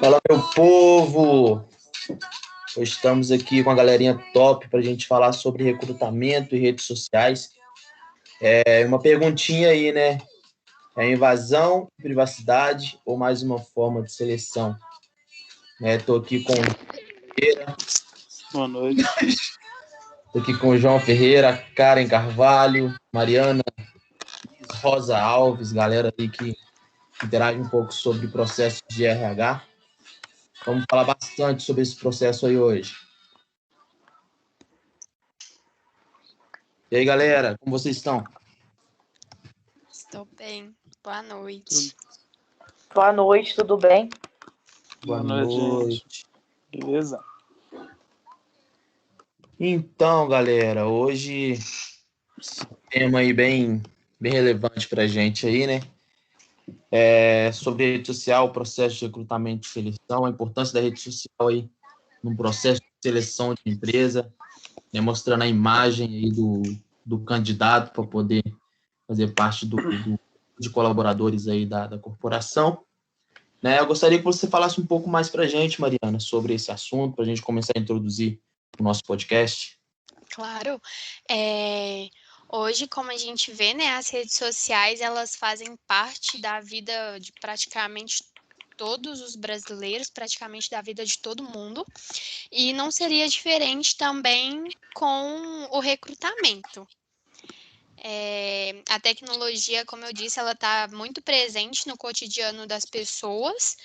Fala, meu povo! Hoje estamos aqui com a galerinha top para a gente falar sobre recrutamento e redes sociais. Uma perguntinha aí, né? É invasão, privacidade ou mais uma forma de seleção? Estou aqui com Boa noite. o João Ferreira, Karen Carvalho, Mariana Rosa Alves, galera aí que interage um pouco sobre o processo de RH. Vamos falar bastante sobre esse processo aí hoje. E aí, galera, como vocês estão? Estou bem. Boa noite. Boa noite, tudo bem? Boa noite, gente. Beleza? Então, galera, hoje esse tema aí bem relevante para a gente aí, né? Sobre rede social, o processo de recrutamento e seleção, a importância da rede social aí no processo de seleção de empresa, né? Mostrando a imagem aí do candidato para poder fazer parte de colaboradores aí da corporação. Né? Eu gostaria que você falasse um pouco mais para a gente, Mariana, sobre esse assunto, para a gente começar a introduzir o nosso podcast. Claro. Hoje, como a gente vê, né, as redes sociais, elas fazem parte da vida de praticamente todos os brasileiros, praticamente da vida de todo mundo. E não seria diferente também com o recrutamento. A tecnologia, como eu disse, ela está muito presente no cotidiano das pessoas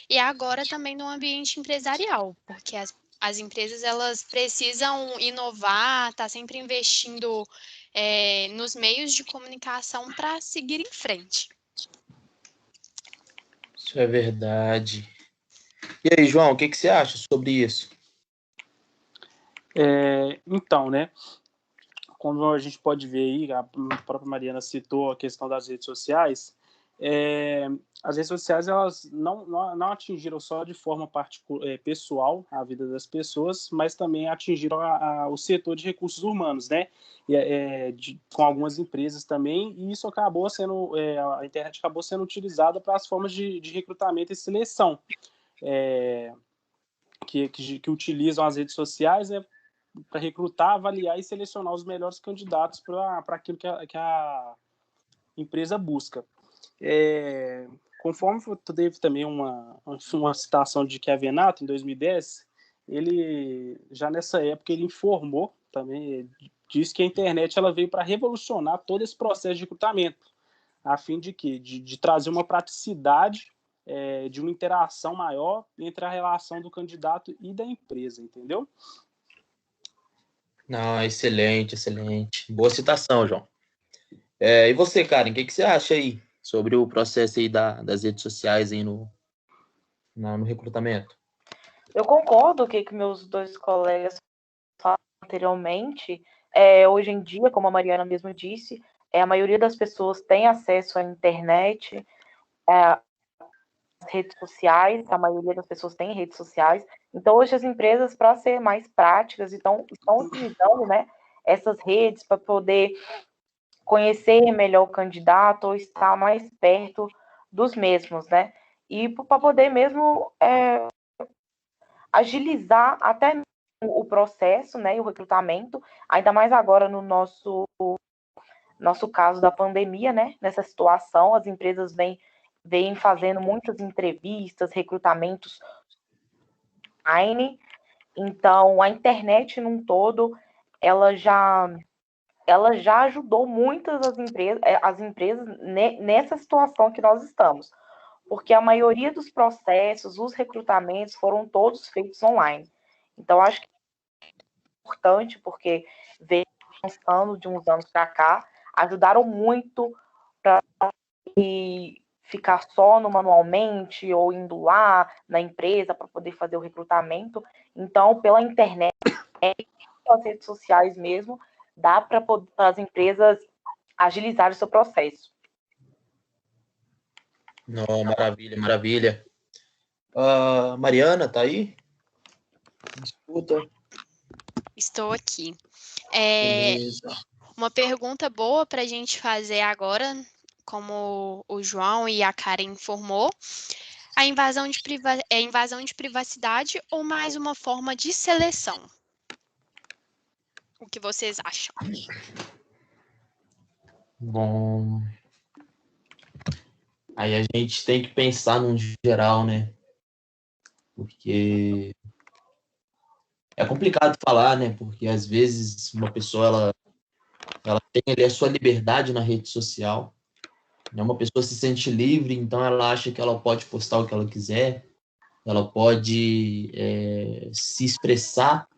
e agora também no ambiente empresarial, porque as empresas elas precisam inovar, tá sempre investindo nos meios de comunicação para seguir em frente. Isso é verdade. E aí, João, o que você acha sobre isso? Então, né? Como a gente pode ver aí, a própria Mariana citou a questão das redes sociais. As redes sociais elas não atingiram só de forma pessoal a vida das pessoas, mas também atingiram o setor de recursos humanos, né? Com algumas empresas também, e isso acabou sendo, a internet acabou sendo utilizada para as formas de recrutamento e seleção, que utilizam as redes sociais, né, para recrutar, avaliar e selecionar os melhores candidatos para aquilo que a empresa busca. Conforme teve também uma citação de Kevin Nato, em 2010, ele, já nessa época, ele informou também, disse que a internet ela veio para revolucionar todo esse processo de recrutamento, a fim de quê? De trazer uma praticidade, de uma interação maior entre a relação do candidato e da empresa, entendeu? Não, excelente, excelente. Boa citação, João. E você, Karen, o que você acha aí sobre o processo aí das redes sociais aí no recrutamento? Eu concordo com o que meus dois colegas falaram anteriormente. Hoje em dia, como a Mariana mesmo disse, a maioria das pessoas tem acesso à internet, às redes sociais, a maioria das pessoas tem redes sociais. Então, hoje as empresas, para ser mais práticas, estão utilizando, né, essas redes para poder conhecer melhor o candidato ou estar mais perto dos mesmos, né? E para poder mesmo agilizar até o processo, né, e o recrutamento, ainda mais agora no nosso caso da pandemia, né? Nessa situação, as empresas vêm fazendo muitas entrevistas, recrutamentos online. Então, a internet num todo, ela já ajudou muitas as empresas nessa situação que nós estamos, porque a maioria dos processos, os recrutamentos foram todos feitos online. Então, acho que é importante, porque veio avançando de uns anos para cá, ajudaram muito para ficar só no manualmente ou indo lá na empresa para poder fazer o recrutamento. Então, pela internet, pelas redes sociais mesmo, dá para as empresas agilizar o seu processo. Não, maravilha, maravilha. Mariana, tá aí? Escuta. Estou aqui. Beleza. Uma pergunta boa para a gente fazer agora, como o João e a Karen informou. A invasão é invasão de privacidade ou mais uma forma de seleção? O que vocês acham? Bom, aí a gente tem que pensar num geral, né? Porque é complicado falar, né? Porque às vezes uma pessoa ela tem ali a sua liberdade na rede social, né? Uma pessoa se sente livre, então ela acha que ela pode postar o que ela quiser, ela pode se expressar,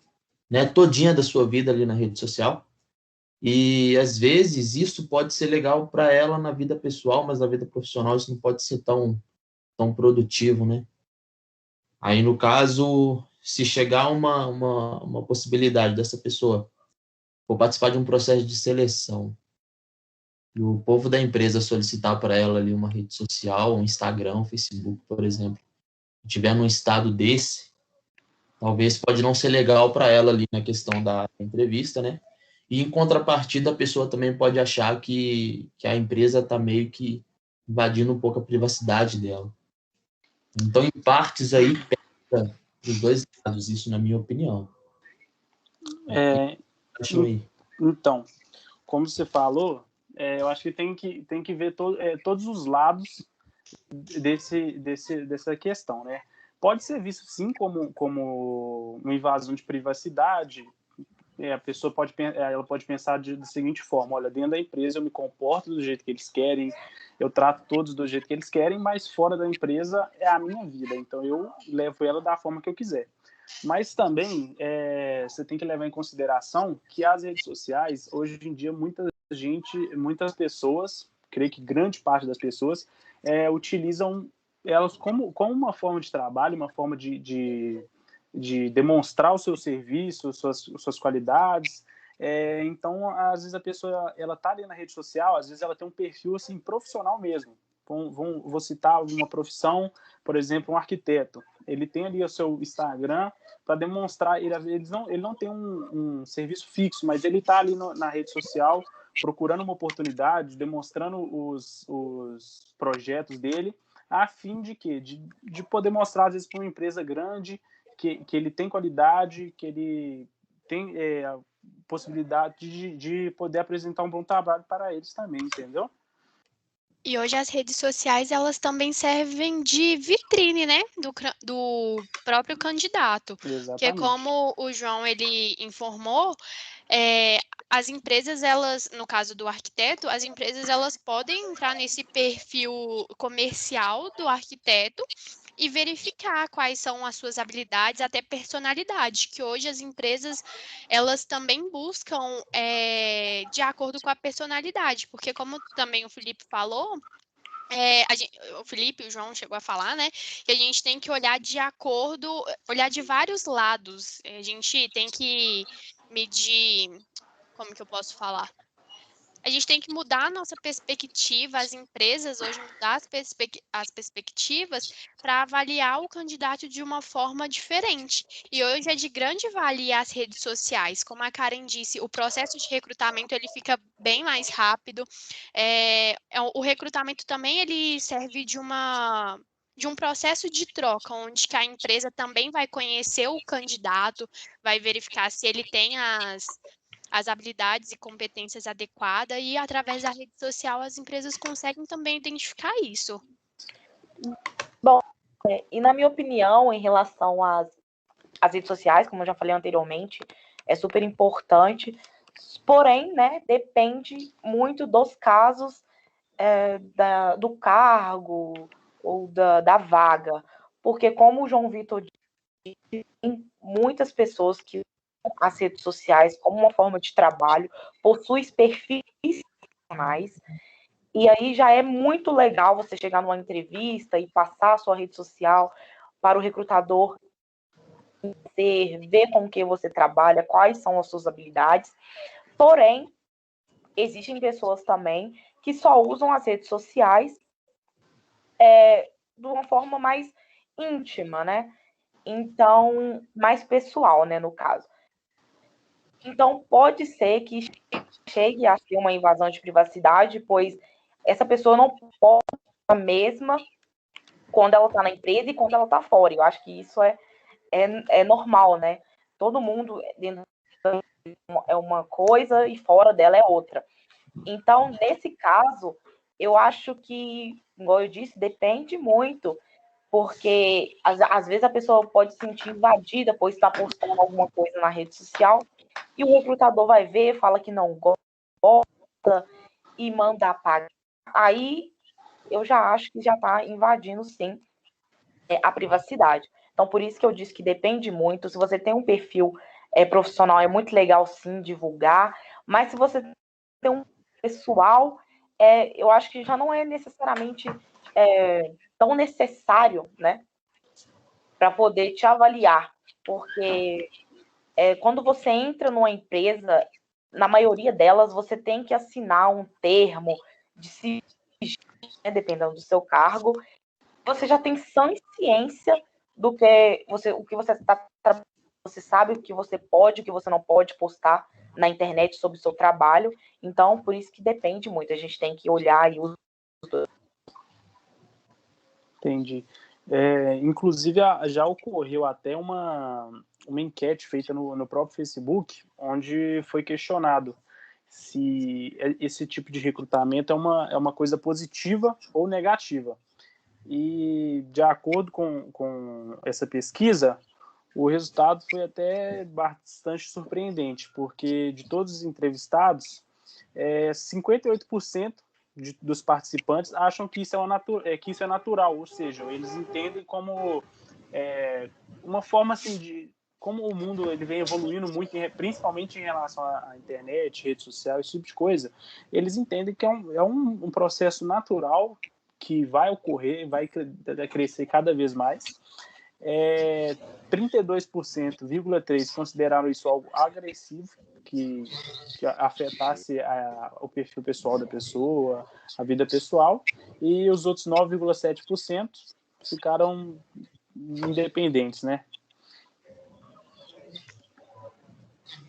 né? Todinha da sua vida ali na rede social. E às vezes isso pode ser legal para ela na vida pessoal, mas na vida profissional isso não pode ser tão produtivo, né? Aí, no caso, se chegar uma possibilidade dessa pessoa for participar de um processo de seleção e o povo da empresa solicitar para ela ali uma rede social, um Instagram, um Facebook, por exemplo, tiver num estado desse, talvez pode não ser legal para ela ali na questão da entrevista, né? E em contrapartida, a pessoa também pode achar que a empresa está meio que invadindo um pouco a privacidade dela. Então, em partes aí, pega dos dois lados, isso na minha opinião. Acham aí? Então, como você falou, eu acho que tem que ver todos os lados dessa questão, né? Pode ser visto sim como uma invasão de privacidade. A pessoa ela pode pensar da seguinte forma: olha, dentro da empresa eu me comporto do jeito que eles querem, eu trato todos do jeito que eles querem, mas fora da empresa é a minha vida, então eu levo ela da forma que eu quiser. Mas também você tem que levar em consideração que as redes sociais, hoje em dia, muitas pessoas, creio que grande parte das pessoas, utilizam elas como uma forma de trabalho, uma forma de demonstrar o seu serviço, suas qualidades. Então, às vezes a pessoa ela tá ali na rede social, às vezes ela tem um perfil assim profissional mesmo. Vou citar uma profissão, por exemplo, um arquiteto. Ele tem ali o seu Instagram para demonstrar, ele não tem um serviço fixo, mas ele está ali na rede social procurando uma oportunidade, demonstrando os projetos dele, a fim de quê? De poder mostrar, às vezes, para uma empresa grande que ele tem qualidade, que ele tem a possibilidade de poder apresentar um bom trabalho para eles também, entendeu? E hoje as redes sociais, elas também servem de vitrine, né, do próprio candidato. Porque Exatamente. como o João, ele informou, as empresas, elas, no caso do arquiteto, as empresas, elas podem entrar nesse perfil comercial do arquiteto e verificar quais são as suas habilidades, até personalidade, que hoje as empresas, elas também buscam de acordo com a personalidade, porque como também o Felipe falou, o Felipe, o João chegou a falar, né, que a gente tem que olhar olhar de vários lados, a gente tem que medir, como que eu posso falar? A gente tem que mudar a nossa perspectiva, as empresas hoje mudar as perspectivas para avaliar o candidato de uma forma diferente. E hoje é de grande valia as redes sociais. Como a Karen disse, o processo de recrutamento ele fica bem mais rápido. O recrutamento também ele serve de um processo de troca, onde que a empresa também vai conhecer o candidato, vai verificar se ele tem as habilidades e competências adequadas e através da rede social as empresas conseguem também identificar isso. Bom, e na minha opinião, em relação às redes sociais, como eu já falei anteriormente, é super importante, porém, né, depende muito dos casos do cargo ou da vaga, porque como o João Vitor disse, tem muitas pessoas que usam as redes sociais como uma forma de trabalho, possuem perfis profissionais, e aí já é muito legal você chegar numa entrevista e passar a sua rede social para o recrutador ver com que você trabalha, quais são as suas habilidades. Porém, existem pessoas também que só usam as redes sociais de uma forma mais íntima, né? Então, mais pessoal, né, no caso. Então, pode ser que chegue a ser uma invasão de privacidade, pois essa pessoa não pode a mesma quando ela está na empresa e quando ela está fora. Eu acho que isso é normal, né? Todo mundo dentro é uma coisa e fora dela é outra. Então, nesse caso, eu acho que, igual eu disse, depende muito, porque às vezes a pessoa pode se sentir invadida por estar postando alguma coisa na rede social e o recrutador vai ver, fala que não gosta e manda apagar. Aí eu já acho que já está invadindo, sim, a privacidade. Então, por isso que eu disse que depende muito. Se você tem um perfil profissional, é muito legal, sim, divulgar. Mas se você tem um pessoal, eu acho que já não é necessariamente tão necessário, né, para poder te avaliar. Porque quando você entra numa empresa, na maioria delas, você tem que assinar um termo de sigilo, né, dependendo do seu cargo. Você já tem ciência do que o que você está trabalhando, você sabe o que você pode, o que você não pode postar na internet sobre o seu trabalho. Então, por isso que depende muito. A gente tem que olhar e usar. Entendi. Inclusive, já ocorreu até uma enquete feita no próprio Facebook, onde foi questionado se esse tipo de recrutamento é uma coisa positiva ou negativa. E, de acordo com essa pesquisa, o resultado foi até bastante surpreendente, porque de todos os entrevistados, 58% dos participantes acham que isso é natural, ou seja, eles entendem como uma forma assim de como o mundo ele vem evoluindo muito, principalmente em relação à internet, rede social, esse tipo de coisa. Eles entendem que é um processo natural que vai ocorrer, vai crescer cada vez mais. 32,3% consideraram isso algo agressivo, que afetasse o perfil pessoal da pessoa, a vida pessoal, e os outros 9,7% ficaram independentes, né?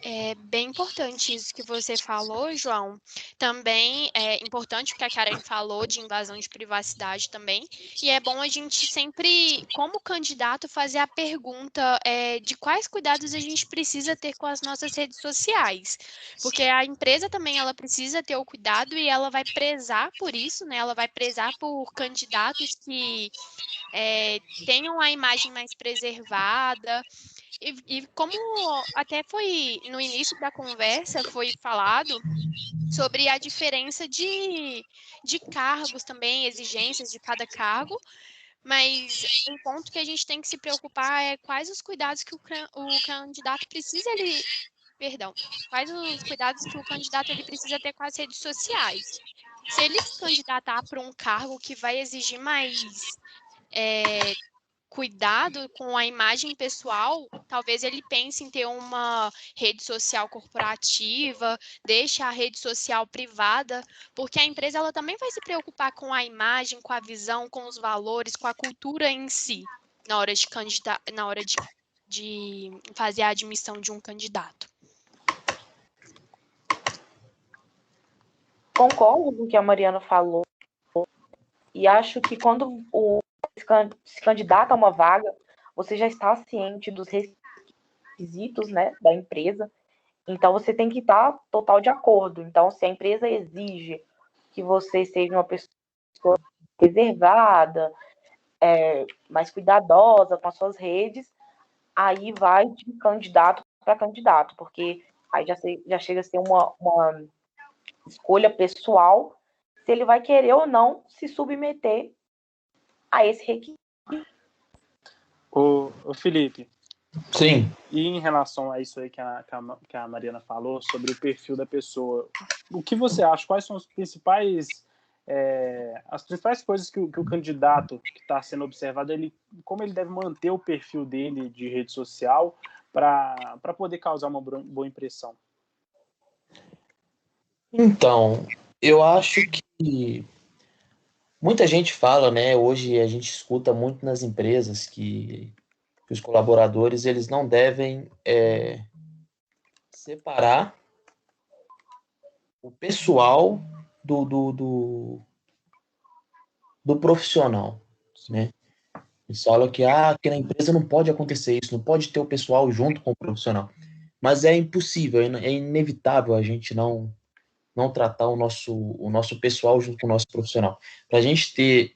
É bem importante isso que você falou, João. Também é importante o que a Karen falou de invasão de privacidade também. E é bom a gente sempre, como candidato, fazer a pergunta de quais cuidados a gente precisa ter com as nossas redes sociais. Porque a empresa também ela precisa ter o cuidado e ela vai prezar por isso, né? Ela vai prezar por candidatos que tenham a imagem mais preservada. E como até foi no início da conversa, foi falado sobre a diferença de cargos também, exigências de cada cargo, mas um ponto que a gente tem que se preocupar é quais os cuidados que o candidato precisa quais os cuidados que o candidato ele precisa ter com as redes sociais. Se ele se candidatar para um cargo que vai exigir mais cuidado com a imagem pessoal, talvez ele pense em ter uma rede social corporativa, deixe a rede social privada, porque a empresa ela também vai se preocupar com a imagem, com a visão, com os valores, com a cultura em si, na hora de de fazer a admissão de um candidato. Concordo com o que a Mariana falou e acho que quando se candidata a uma vaga, você já está ciente dos requisitos, né, da empresa. Então, você tem que estar total de acordo. Então, se a empresa exige que você seja uma pessoa reservada, mais cuidadosa com as suas redes, aí vai de candidato para candidato, porque aí já chega a ser uma escolha pessoal se ele vai querer ou não se submeter a esse requisito. Ô Felipe, Sim. e em relação a isso aí que a Mariana falou, sobre o perfil da pessoa, o que você acha? Quais são as principais coisas que o candidato que está sendo observado, como ele deve manter o perfil dele de rede social para poder causar uma boa impressão? Então, eu acho que muita gente fala, né? Hoje a gente escuta muito nas empresas que os colaboradores eles não devem separar o pessoal do profissional, né? Eles falam que na empresa não pode acontecer isso, não pode ter o pessoal junto com o profissional. Mas é impossível, é inevitável a gente não tratar o nosso pessoal junto com o nosso profissional. Para a gente ter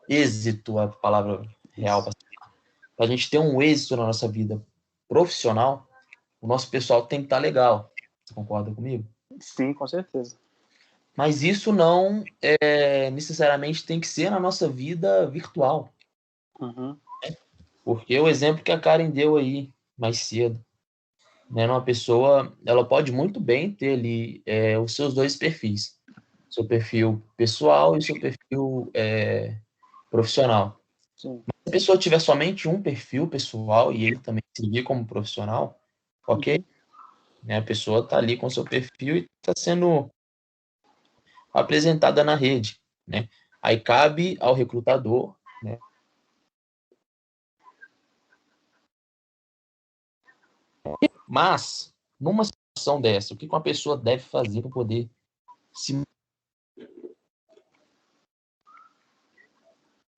êxito, a palavra real, para a gente ter um êxito na nossa vida profissional, o nosso pessoal tem que estar legal. Você concorda comigo? Sim, com certeza. Mas isso não necessariamente tem que ser na nossa vida virtual. Uhum. Porque o exemplo que a Karen deu aí mais cedo, né, uma pessoa, ela pode muito bem ter ali os seus dois perfis, seu perfil pessoal e seu perfil profissional. Sim. Se a pessoa tiver somente um perfil pessoal e ele também seguir como profissional, ok? Né, a pessoa está ali com seu perfil e está sendo apresentada na rede, né? Aí cabe ao recrutador, né? Mas, numa situação dessa, o que uma pessoa deve fazer para poder se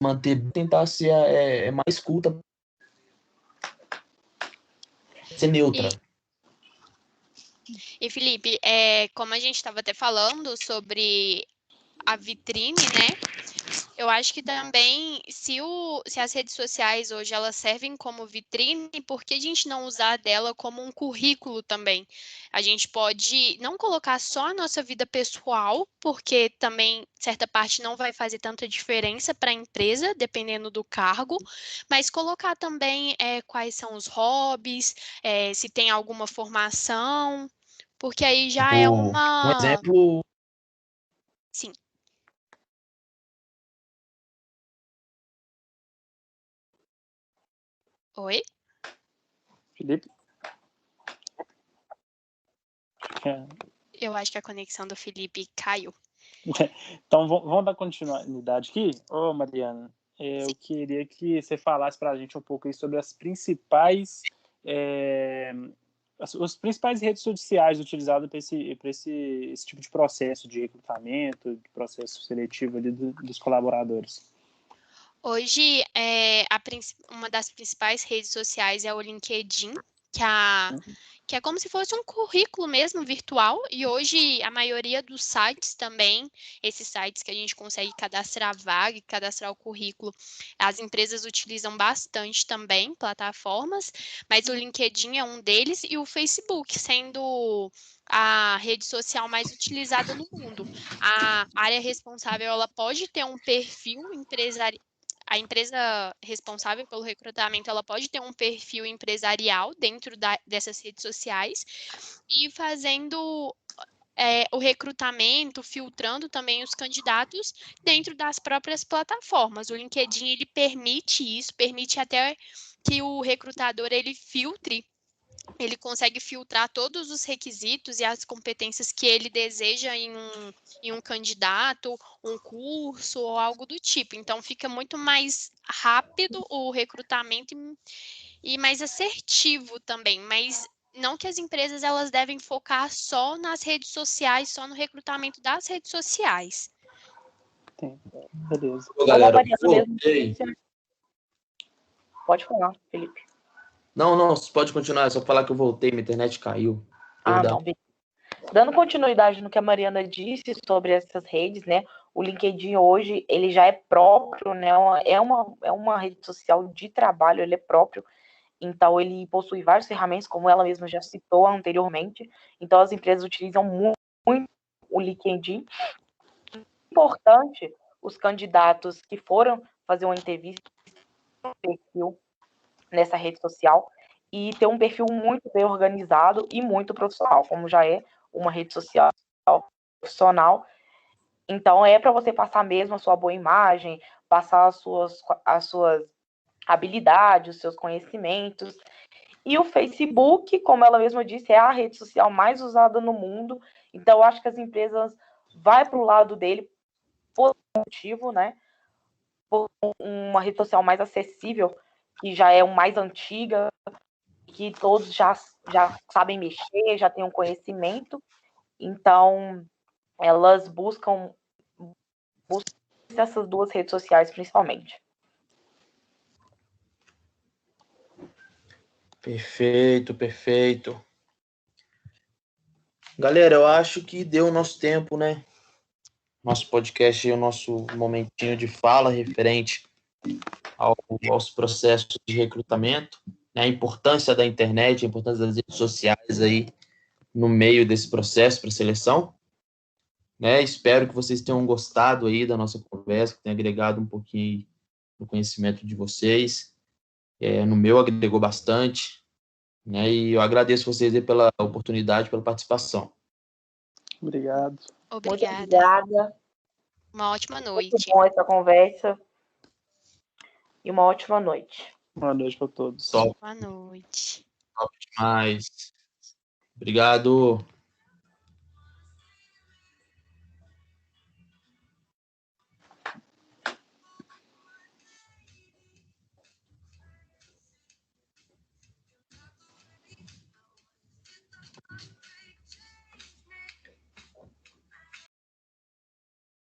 manter, tentar ser mais culta, ser neutra? E Felipe, como a gente estava até falando sobre a vitrine, né? Eu acho que também, se as redes sociais hoje elas servem como vitrine, por que a gente não usar dela como um currículo também? A gente pode não colocar só a nossa vida pessoal, porque também certa parte não vai fazer tanta diferença para a empresa, dependendo do cargo, mas colocar também quais são os hobbies, se tem alguma formação, porque aí já é Um uma. exemplo, Sim. Oi? Felipe? Eu acho que a conexão do Felipe caiu. Então, vamos dar continuidade aqui. Ô, Mariana, eu queria que você falasse para a gente um pouco aí sobre as principais redes sociais utilizadas para esse tipo de processo de recrutamento, de processo seletivo ali dos colaboradores. Hoje, uma das principais redes sociais é o LinkedIn, que é como se fosse um currículo mesmo virtual, e hoje a maioria dos sites também, esses sites que a gente consegue cadastrar a vaga e cadastrar o currículo, as empresas utilizam bastante também, plataformas, mas o LinkedIn é um deles, e o Facebook, sendo a rede social mais utilizada no mundo. A área responsável, ela pode ter um perfil empresarial. A empresa responsável pelo recrutamento, ela pode ter um perfil empresarial dentro dessas redes sociais e fazendo o recrutamento, filtrando também os candidatos dentro das próprias plataformas. O LinkedIn, ele permite isso, permite até que o recrutador, ele filtre, ele consegue filtrar todos os requisitos e as competências que ele deseja em um candidato, um curso ou algo do tipo. Então, fica muito mais rápido o recrutamento e mais assertivo também. Mas não que as empresas elas devem focar só nas redes sociais, só no recrutamento das redes sociais. Sim, beleza. Ô, galera, Pode falar, Felipe. Não, pode continuar, é só falar que eu voltei, minha internet caiu. Perdão. Não, dando continuidade no que a Mariana disse sobre essas redes, né? O LinkedIn hoje, ele já é próprio, né? É uma rede social de trabalho, ele é próprio. Então, ele possui várias ferramentas, como ela mesma já citou anteriormente. Então, as empresas utilizam muito o LinkedIn. Importante, os candidatos que foram fazer uma entrevista perfil nessa rede social e ter um perfil muito bem organizado e muito profissional, como já é uma rede social profissional. Então, é para você passar mesmo a sua boa imagem, passar as suas habilidades, os seus conhecimentos. E o Facebook, como ela mesma disse, é a rede social mais usada no mundo. Então, eu acho que as empresas vão para o lado dele por um motivo, né? Por uma rede social mais acessível, que já é mais antiga, que todos já sabem mexer, já têm um conhecimento. Então, elas buscam dessas duas redes sociais, principalmente. Perfeito, perfeito. Galera, eu acho que deu o nosso tempo, né? Nosso podcast, o nosso momentinho de fala referente aos processos de recrutamento, né? A importância da internet, a importância das redes sociais aí no meio desse processo para seleção, né? Espero que vocês tenham gostado aí da nossa conversa, que tenha agregado um pouquinho no conhecimento de vocês. No meu agregou bastante, né? E eu agradeço vocês aí pela oportunidade, pela participação. Obrigado. Muito Obrigada. obrigada. Uma ótima Muito noite. bom essa conversa. E uma ótima noite. Boa noite para todos. Top, Boa noite. top demais. Obrigado.